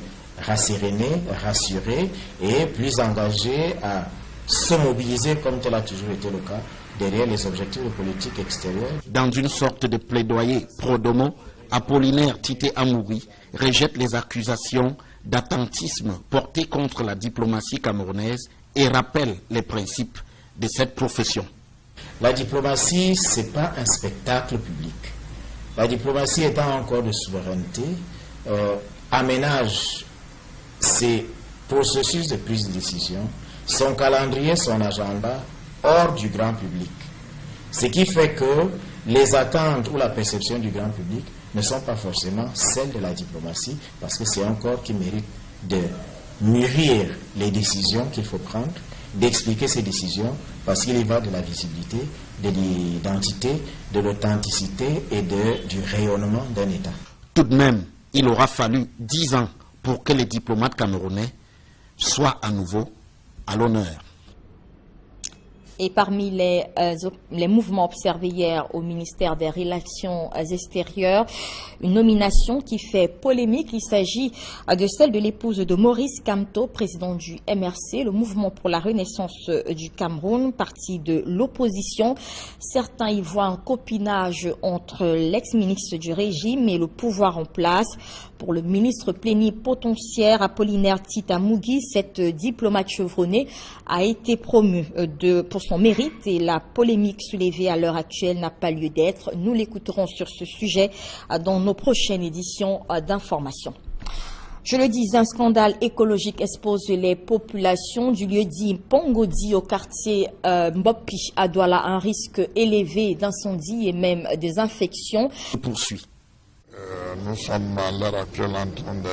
rassérénés, rassurés et plus engagés à se mobiliser comme tel a toujours été le cas derrière les objectifs de politique extérieure. Dans une sorte de plaidoyer pro-domo, Apollinaire Tité Amouri rejette les accusations d'attentisme portées contre la diplomatie camerounaise et rappelle les principes de cette profession. La diplomatie, ce n'est pas un spectacle public. La diplomatie étant encore de souveraineté, aménage ses processus de prise de décision, son calendrier, son agenda, hors du grand public. Ce qui fait que les attentes ou la perception du grand public ne sont pas forcément celles de la diplomatie, parce que c'est un corps qui mérite de mûrir les décisions qu'il faut prendre, d'expliquer ces décisions, parce qu'il y va de la visibilité, de l'identité, de l'authenticité et du rayonnement d'un État. Tout de même, il aura fallu 10 ans pour que les diplomates camerounais soient à nouveau à l'honneur. Et parmi les mouvements observés hier au ministère des Relations extérieures, une nomination qui fait polémique. Il s'agit de celle de l'épouse de Maurice Kamto, président du MRC, le mouvement pour la renaissance du Cameroun, parti de l'opposition. Certains y voient un copinage entre l'ex-ministre du régime et le pouvoir en place. Pour le ministre plénipotentiaire Apollinaire Tita Mougui, cette diplomate chevronnée a été promue pour son mérite et la polémique soulevée à l'heure actuelle n'a pas lieu d'être. Nous l'écouterons sur ce sujet dans nos prochaines éditions d'information. Je le dis, un scandale écologique expose les populations du lieu dit Pongodi au quartier Mbopi à Douala à un risque élevé d'incendie et même des infections. Poursuit. Nous sommes à l'heure actuelle en train de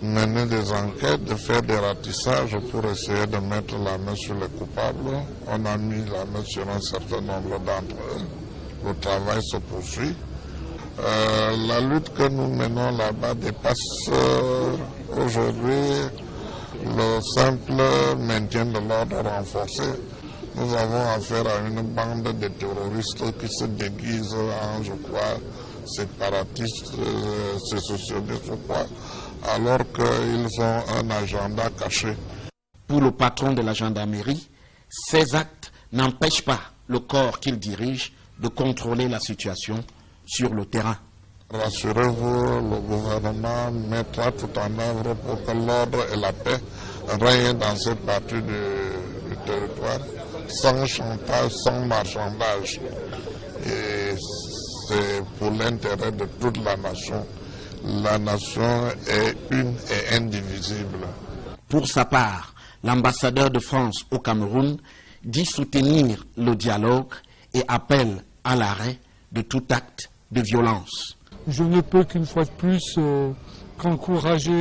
mener des enquêtes, de faire des ratissages pour essayer de mettre la main sur les coupables. On a mis la main sur un certain nombre d'entre eux. Le travail se poursuit. La lutte que nous menons là-bas dépasse aujourd'hui le simple maintien de l'ordre renforcé. Nous avons affaire à une bande de terroristes qui se déguisent en, je crois, séparatistes, sécessionnistes ou quoi, alors qu'ils ont un agenda caché. Pour le patron de la gendarmerie, ces actes n'empêchent pas le corps qu'il dirige de contrôler la situation sur le terrain. Rassurez-vous, le gouvernement mettra tout en œuvre pour que l'ordre et la paix règnent dans cette partie du territoire, sans chantage, sans marchandage. Et c'est pour l'intérêt de toute la nation. La nation est une et indivisible. Pour sa part, l'ambassadeur de France au Cameroun dit soutenir le dialogue et appelle à l'arrêt de tout acte de violence. Je ne peux qu'une fois de plus qu'encourager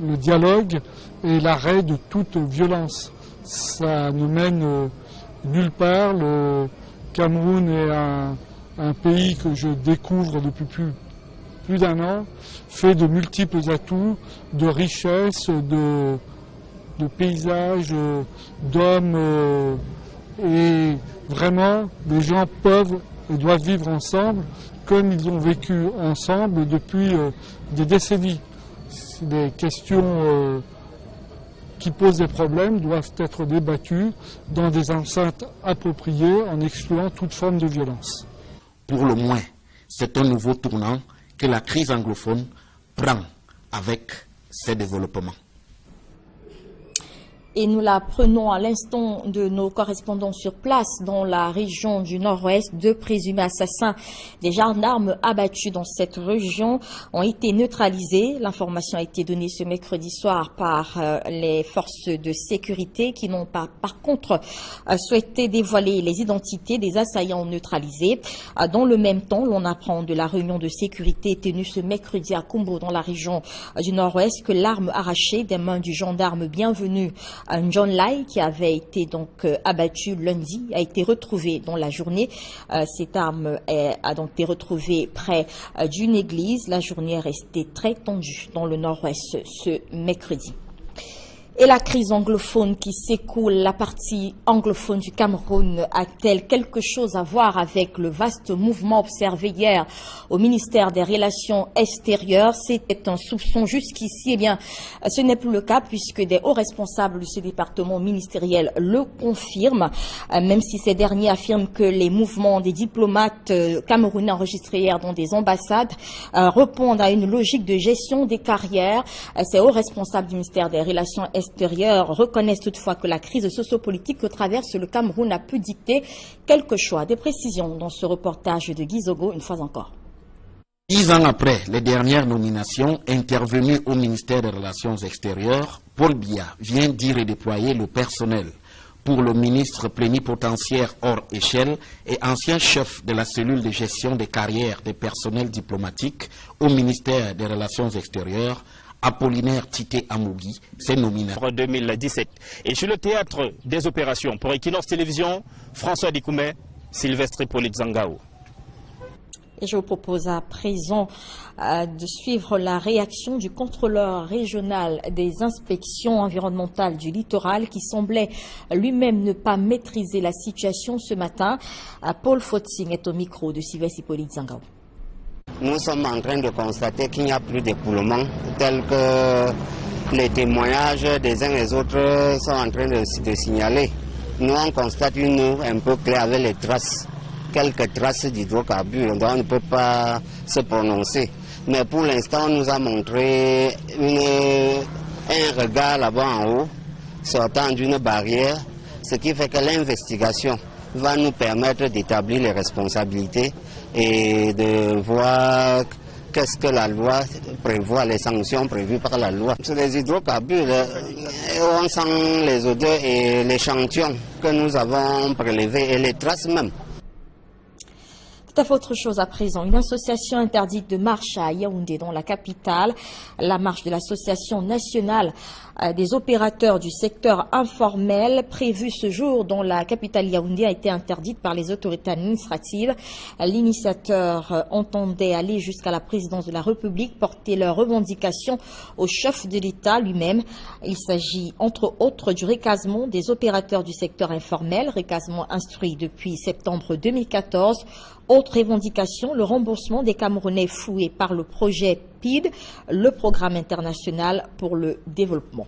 le dialogue et l'arrêt de toute violence. Ça ne mène nulle part. Le Cameroun est un pays que je découvre depuis plus d'un an, fait de multiples atouts, de richesses, de paysages, d'hommes, et vraiment les gens peuvent et doivent vivre ensemble comme ils ont vécu ensemble depuis des décennies. Les questions qui posent des problèmes doivent être débattues dans des enceintes appropriées en excluant toute forme de violence. Pour le moins, c'est un nouveau tournant que la crise anglophone prend avec ces développements. Et nous la prenons à l'instant de nos correspondants sur place dans la région du Nord-Ouest. Deux présumés assassins des gendarmes abattus dans cette région ont été neutralisés. L'information a été donnée ce mercredi soir par les forces de sécurité qui n'ont pas, par contre, souhaité dévoiler les identités des assaillants neutralisés. Dans le même temps, l'on apprend de la réunion de sécurité tenue ce mercredi à Kumbo dans la région du Nord-Ouest que l'arme arrachée des mains du gendarme Bienvenu John Lai, qui avait été donc abattu lundi, a été retrouvée dans la journée. Cette arme a donc été retrouvée près d'une église. La journée est restée très tendue dans le Nord-Ouest ce mercredi. Et la crise anglophone qui s'écoule, la partie anglophone du Cameroun a-t-elle quelque chose à voir avec le vaste mouvement observé hier au ministère des Relations extérieures? C'était un soupçon jusqu'ici. Eh bien, ce n'est plus le cas puisque des hauts responsables de ce département ministériel le confirment, même si ces derniers affirment que les mouvements des diplomates camerounais enregistrés hier dans des ambassades répondent à une logique de gestion des carrières. Ces hauts responsables du ministère des Relations extérieures reconnaissent toutefois que la crise sociopolitique que traverse le Cameroun a pu dicter quelques choix. Des précisions dans ce reportage de Guy Zogo, une fois encore. 10 ans après les dernières nominations intervenues au ministère des Relations extérieures, Paul Biya vient d'y redéployer le personnel. Pour le ministre plénipotentiaire hors échelle et ancien chef de la cellule de gestion des carrières des personnels diplomatiques au ministère des Relations extérieures, Apollinaire Tite Amougui, c'est nominé. 2017. Et sur le théâtre des opérations pour Equinox Télévision, François Dikoumé, Sylvestre Hippolyte Zangao. Et je vous propose à présent de suivre la réaction du contrôleur régional des inspections environnementales du littoral qui semblait lui-même ne pas maîtriser la situation ce matin. Paul Fotsing est au micro de Sylvestre Hippolyte Zangao. Nous sommes en train de constater qu'il n'y a plus d'époulements tels que les témoignages des uns et des autres sont en train de signaler. Nous on constate une eau un peu claire avec les traces. Quelques traces d'hydrocarbures, donc on ne peut pas se prononcer. Mais pour l'instant, on nous a montré un regard là-bas en haut, sortant d'une barrière, ce qui fait que l'investigation va nous permettre d'établir les responsabilités et de voir qu'est-ce que la loi prévoit, les sanctions prévues par la loi. Sur les hydrocarbures, on sent les odeurs et l'échantillon que nous avons prélevés et les traces même. Tout à fait autre chose à présent. Une association interdite de marche à Yaoundé, dans la capitale. La marche de l'association nationale des opérateurs du secteur informel prévue ce jour dans la capitale Yaoundé a été interdite par les autorités administratives. L'initiateur entendait aller jusqu'à la présidence de la République, porter leurs revendications au chef de l'État lui-même. Il s'agit entre autres du recasement des opérateurs du secteur informel, recasement instruit depuis septembre 2014. Autre revendication, le remboursement des Camerounais floués par le projet PID, le programme international pour le développement.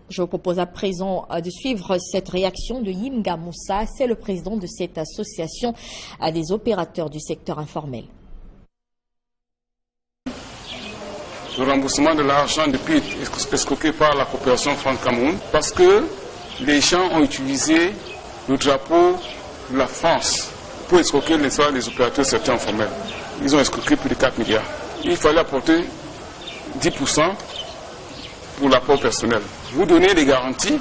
Je vous propose à présent de suivre cette réaction de Yimga Moussa, c'est le président de cette association des opérateurs du secteur informel. Le remboursement de l'argent de PID est escroqué par la coopération France-Cameroun parce que les gens ont utilisé le drapeau de la France pour escroquer les opérateurs du secteur informel. Ils ont escroqué plus de 4 milliards. Il fallait apporter 10% pour l'apport personnel. Vous donnez des garanties,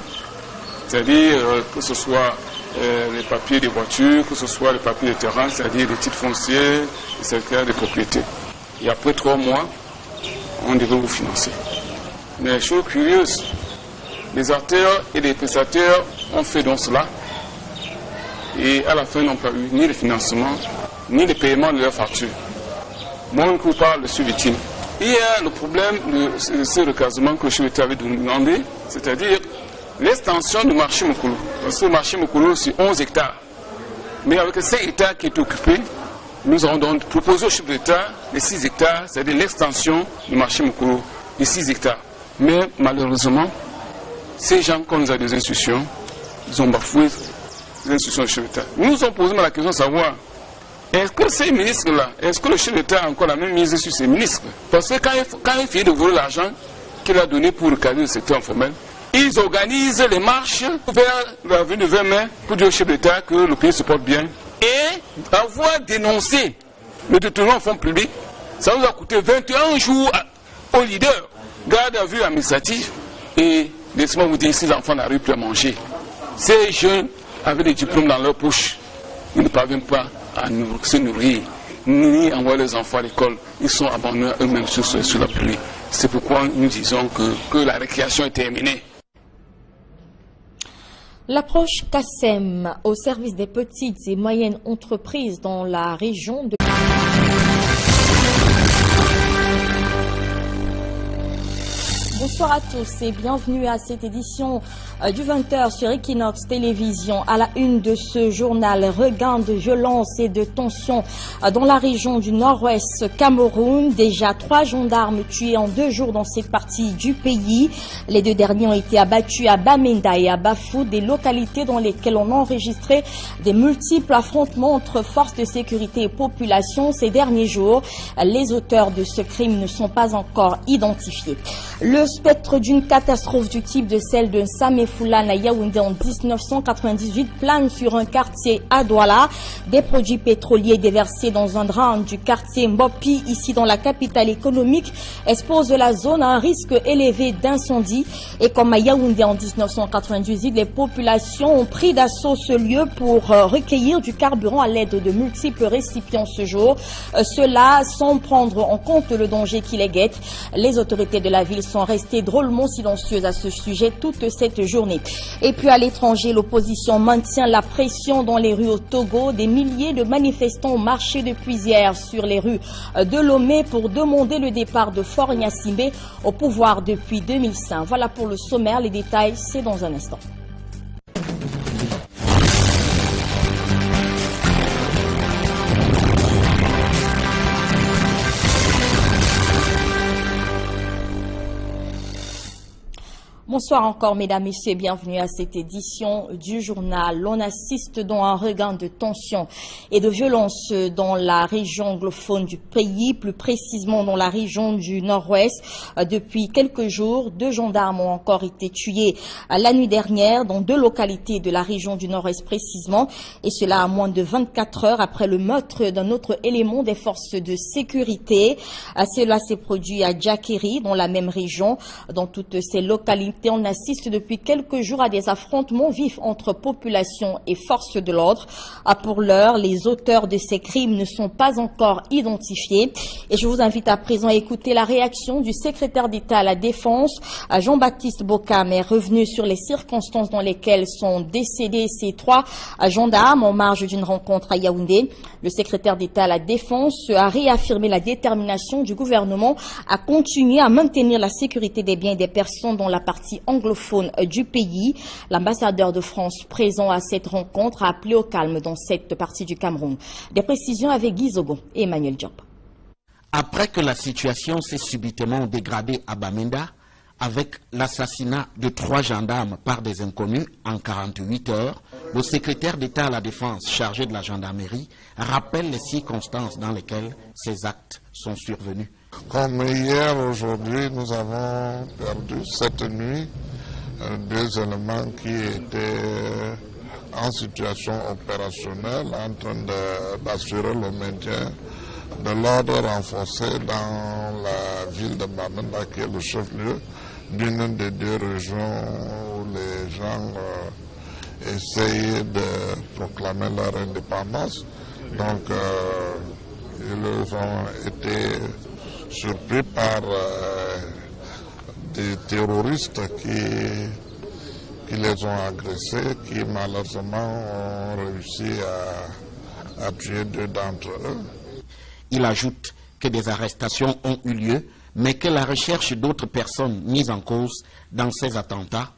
c'est-à-dire que ce soit les papiers des voitures, que ce soit les papiers des terrains, c'est-à-dire les titres fonciers, les certificats de propriété. Et après 3 mois, on devait vous financer. Mais chose curieuse, les acteurs et les prestataires ont fait donc cela. Et à la fin, n'ont pas eu ni le financement, ni le paiement de leurs factures. Moi, on parle de suivi-t-il. Il y a le problème de ce recasement que je t'avais demandé, c'est-à-dire l'extension du marché Moukoulou. Parce que le marché Moukoulou, c'est 11 hectares. Mais avec 5 hectares qui est occupé, nous avons donc proposé au chef d'État les 6 hectares, c'est-à-dire l'extension du marché Moukoulou, les 6 hectares. Mais malheureusement, ces gens, quand nous avons des institutions, ils ont bafoué les institutions du chef d'État. Nous nous sommes posé la question de savoir, est-ce que ces ministres-là, est-ce que le chef d'État a encore la même mise sur ces ministres? Parce que quand il finit de voler l'argent qu'il a donné pour recaser le secteur informel, ils organisent les marches vers l'avenue de 20 mai pour dire au chef d'État que le pays se porte bien. Et avoir dénoncé le détournement en fonds publics, ça nous a coûté 21 jours aux leaders, garde à vue administrative. Et laissez-moi vous dire, si les enfants n'arrivent plus à manger, ces jeunes avec des diplômes dans leur poche, ils ne parviennent pas à se nourrir, ni envoyer les enfants à l'école. Ils sont abandonnés eux-mêmes sur la pluie. C'est pourquoi nous disons que la récréation est terminée. L'approche CACEM au service des petites et moyennes entreprises dans la région de... Bonsoir à tous et bienvenue à cette édition du 20h sur Equinox Télévision. À la une de ce journal, regain de violence et de tension dans la région du nord-ouest Cameroun. Déjà 3 gendarmes tués en 2 jours dans cette partie du pays. Les 2 derniers ont été abattus à Bamenda et à Bafou, des localités dans lesquelles on a enregistré des multiples affrontements entre forces de sécurité et population ces derniers jours. Les auteurs de ce crime ne sont pas encore identifiés. Le spectre d'une catastrophe du type de celle de Samefoulane à Yaoundé en 1998 plane sur un quartier à Douala. Des produits pétroliers déversés dans un drame du quartier Mbopi, ici dans la capitale économique, exposent la zone à un risque élevé d'incendie. Et comme à Yaoundé en 1998, les populations ont pris d'assaut ce lieu pour recueillir du carburant à l'aide de multiples récipients ce jour. Cela sans prendre en compte le danger qui les guette. Les autorités de la ville sont restées restée drôlement silencieuse à ce sujet toute cette journée. Et puis à l'étranger, l'opposition maintient la pression dans les rues au Togo. Des milliers de manifestants ont marché depuis hier sur les rues de Lomé pour demander le départ de Faure Gnassingbé au pouvoir depuis 2005. Voilà pour le sommaire, les détails c'est dans un instant. Bonsoir encore, mesdames, messieurs, et bienvenue à cette édition du journal. On assiste dans un regain de tension et de violence dans la région anglophone du pays, plus précisément dans la région du Nord-Ouest. Depuis quelques jours, 2 gendarmes ont encore été tués la nuit dernière dans 2 localités de la région du Nord-Ouest précisément, et cela à moins de 24 heures après le meurtre d'un autre élément des forces de sécurité. Cela s'est produit à Djakiri, dans la même région. Dans toutes ces localités, on assiste depuis quelques jours à des affrontements vifs entre population et forces de l'ordre. Pour l'heure, les auteurs de ces crimes ne sont pas encore identifiés. Et je vous invite à présent à écouter la réaction du secrétaire d'État à la Défense, Jean-Baptiste Bokam, est revenu sur les circonstances dans lesquelles sont décédés ces 3 gendarmes en marge d'une rencontre à Yaoundé. Le secrétaire d'État à la Défense a réaffirmé la détermination du gouvernement à continuer à maintenir la sécurité des biens et des personnes dans la partie anglophone du pays. L'ambassadeur de France présent à cette rencontre a appelé au calme dans cette partie du Cameroun. Des précisions avec Guy Zogo et Emmanuel Diop. Après que la situation s'est subitement dégradée à Bamenda, avec l'assassinat de 3 gendarmes par des inconnus en 48 heures, le secrétaire d'État à la Défense chargé de la gendarmerie rappelle les circonstances dans lesquelles ces actes sont survenus. Comme hier, aujourd'hui, nous avons perdu cette nuit 2 éléments qui étaient en situation opérationnelle, en train d'assurer le maintien de l'ordre renforcé dans la ville de Bamenda, qui est le chef-lieu d'une des 2 régions où les gens essayent de proclamer leur indépendance. Donc, ils ont été surpris par des terroristes qui les ont agressés, qui malheureusement ont réussi à tuer 2 d'entre eux. Il ajoute que des arrestations ont eu lieu, mais que la recherche d'autres personnes mises en cause dans ces attentats.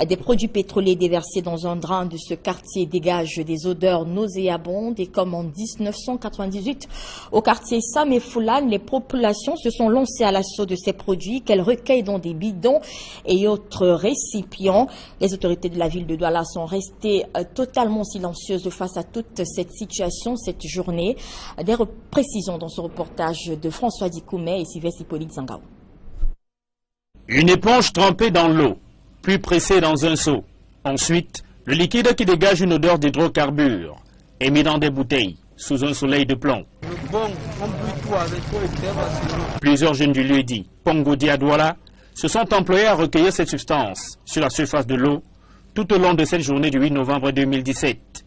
Des produits pétroliers déversés dans un drain de ce quartier dégagent des odeurs nauséabondes, et comme en 1998 au quartier Sam et Foulane, les populations se sont lancées à l'assaut de ces produits qu'elles recueillent dans des bidons et autres récipients. Les autorités de la ville de Douala sont restées totalement silencieuses face à toute cette situation cette journée. Des précisions dans ce reportage de François Dikoumé et Sylvestre Hippolyte Zangao. Une éponge trempée dans l'eau, plus pressé dans un seau. Ensuite, le liquide qui dégage une odeur d'hydrocarbures est mis dans des bouteilles sous un soleil de plomb. Plusieurs jeunes du lieu dit Pongodi à Douala se sont employés à recueillir cette substance sur la surface de l'eau tout au long de cette journée du 8 novembre 2017.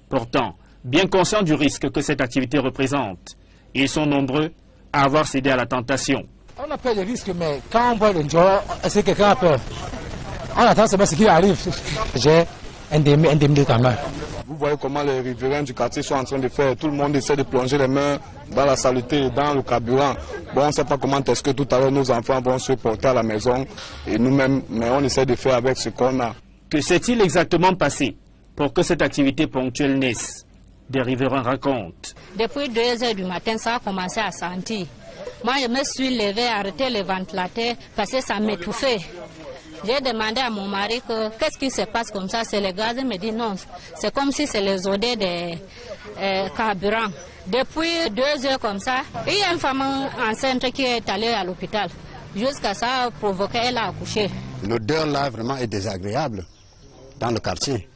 Pourtant, bien conscients du risque que cette activité représente, ils sont nombreux à avoir cédé à la tentation. On a peur des risques, mais quand on voit le jour, est-ce que quelqu'un a peur? On attend seulement ce qui arrive. J'ai un demi quand même. Vous voyez comment les riverains du quartier sont en train de faire. Tout le monde essaie de plonger les mains dans la saleté, dans le carburant. Bon, on ne sait pas comment est-ce que tout à l'heure nos enfants vont se porter à la maison et nous-mêmes, mais on essaie de faire avec ce qu'on a. Que s'est-il exactement passé pour que cette activité ponctuelle naisse? Des riverains racontent. Depuis 2 heures du matin, ça a commencé à sentir. Moi, je me suis levée, arrêté le ventilateur parce que ça m'étouffait. J'ai demandé à mon mari qu'est-ce qui se passe comme ça, c'est le gaz. Il me dit non, c'est comme si c'est les odeurs des carburants. Depuis 2 heures comme ça, il y a une femme enceinte qui est allée à l'hôpital. Jusqu'à ça, provoqué, elle a accouché. L'odeur là vraiment est désagréable dans le quartier.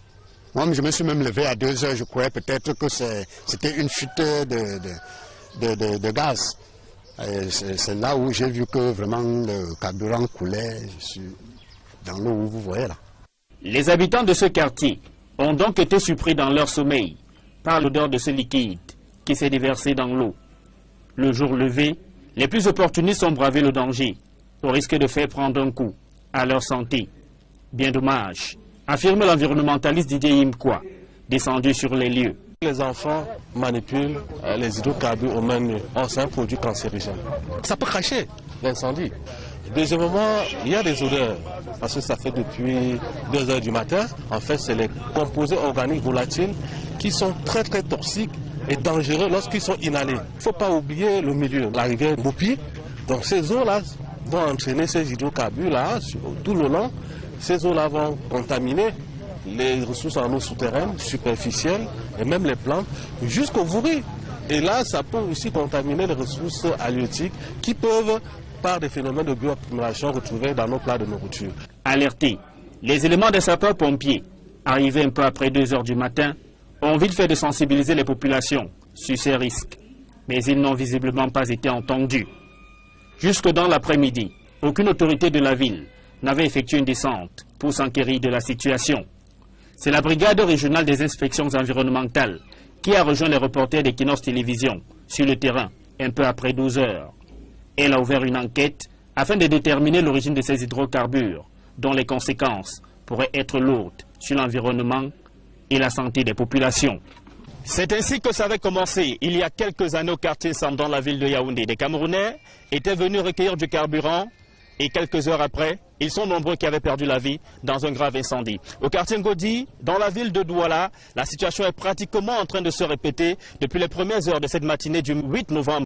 Moi, je me suis même levé à 2 heures, je croyais peut-être que c'était une fuite de gaz. C'est là où j'ai vu que vraiment le carburant coulait dans l'eau où vous voyez là. Les habitants de ce quartier ont donc été surpris dans leur sommeil par l'odeur de ce liquide qui s'est déversé dans l'eau. Le jour levé, les plus opportunistes ont bravé le danger. au risque de faire prendre un coup à leur santé. Bien dommage, affirme l'environnementaliste Didier Imkwa, descendu sur les lieux. Les enfants manipulent les hydrocarbures au menu. Or, c'est un produit cancérigène. Ça peut cacher l'incendie. Deuxièmement, il y a des odeurs, parce que ça fait depuis 2 heures du matin. En fait, c'est les composés organiques volatiles qui sont très toxiques et dangereux lorsqu'ils sont inhalés. Il ne faut pas oublier le milieu, la rivière Moupi. Donc ces eaux-là vont entraîner ces hydrocarbures-là tout le long. Ces eaux-là vont contaminer les ressources en eau souterraines, superficielles et même les plantes jusqu'au vouri. Et là, ça peut aussi contaminer les ressources halieutiques qui peuvent, par des phénomènes de bioaccumulation, retrouver dans nos plats de nourriture. Alertés, les éléments des sapeurs-pompiers, arrivés un peu après 2 heures du matin, ont vite fait de sensibiliser les populations sur ces risques. Mais ils n'ont visiblement pas été entendus. Jusque dans l'après-midi, aucune autorité de la ville n'avait effectué une descente pour s'enquérir de la situation. C'est la brigade régionale des inspections environnementales qui a rejoint les reporters d'Equinox Télévision sur le terrain un peu après 12 heures. Elle a ouvert une enquête afin de déterminer l'origine de ces hydrocarbures, dont les conséquences pourraient être lourdes sur l'environnement et la santé des populations. C'est ainsi que ça avait commencé il y a quelques années au quartier Sam dans la ville de Yaoundé. Des Camerounais étaient venus recueillir du carburant et quelques heures après, ils sont nombreux qui avaient perdu la vie dans un grave incendie. Au quartier Ngodi, dans la ville de Douala, la situation est pratiquement en train de se répéter depuis les premières heures de cette matinée du 8 novembre.